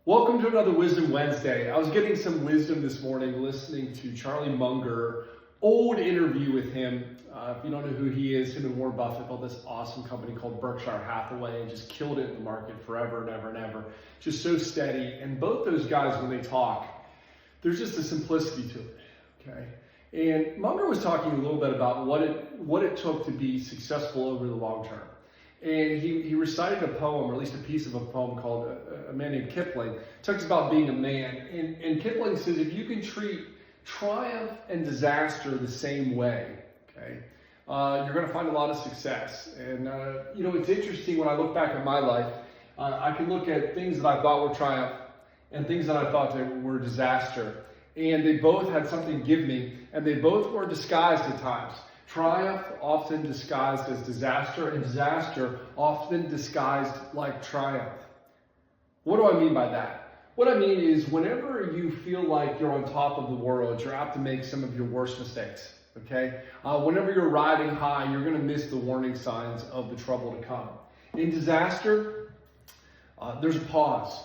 Welcome to another Wisdom Wednesday. I was getting some wisdom this morning listening to Charlie Munger, old interview with him. If you don't know who he is, him and Warren Buffett built this awesome company called Berkshire Hathaway and just killed it in the market forever and ever and ever. Just so steady. And both those guys, when they talk, there's just a simplicity to it, okay? And Munger was talking a little bit about what it took to be successful over the long term. And he recited a poem, or at least a piece of a poem called A Man Named Kipling. It talks about being a man. And Kipling says if you can treat triumph and disaster the same way, okay, you're going to find a lot of success. And, it's interesting when I look back at my life, I can look at things that I thought were triumph and things that I thought that were disaster. And they both had something to give me, and they both were disguised at times. Triumph often disguised as disaster, and disaster often disguised like triumph. What do I mean by that? What I mean is whenever you feel like you're on top of the world, you're apt to make some of your worst mistakes, okay? Whenever you're riding high, you're going to miss the warning signs of the trouble to come. In disaster, there's a pause.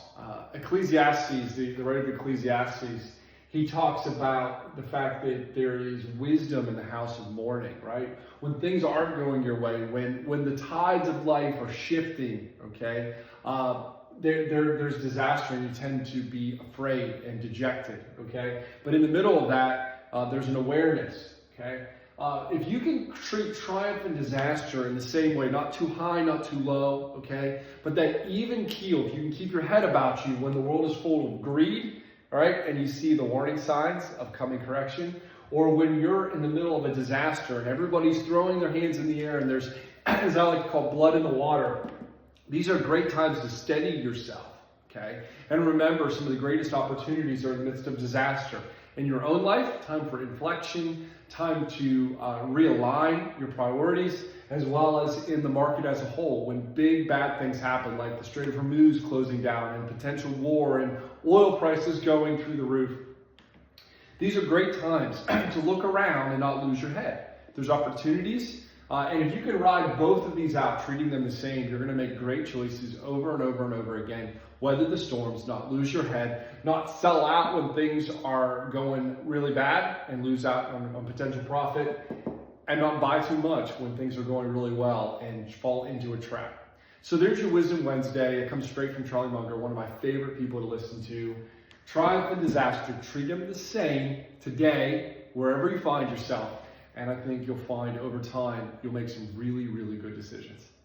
Ecclesiastes, the writer of Ecclesiastes, he talks about the fact that there is wisdom in the house of mourning, right? When things aren't going your way, when the tides of life are shifting, okay, there's disaster and you tend to be afraid and dejected, okay? But in the middle of that, there's an awareness, okay? If you can treat triumph and disaster in the same way, not too high, not too low, okay? But that even keel, if you can keep your head about you when the world is full of greed, all right, and you see the warning signs of coming correction, or when you're in the middle of a disaster and everybody's throwing their hands in the air and there's, as I like to call, blood in the water, these are great times to steady yourself, okay? And remember, some of the greatest opportunities are in the midst of disaster. In your own life, time for inflection, time to realign your priorities, as well as in the market as a whole. When big bad things happen, like the Strait of Hormuz closing down and potential war and oil prices going through the roof, these are great times to look around and not lose your head. There's opportunities, and if you can ride both of these out, treating them the same, you're going to make great choices over and over and over again. Weather the storms, not lose your head, not sell out when things are going really bad and lose out on potential profit, and not buy too much when things are going really well and fall into a trap. So there's your Wisdom Wednesday. It comes straight from Charlie Munger, one of my favorite people to listen to. Triumph and disaster, treat them the same today, wherever you find yourself. And I think you'll find over time, you'll make some really, really good decisions.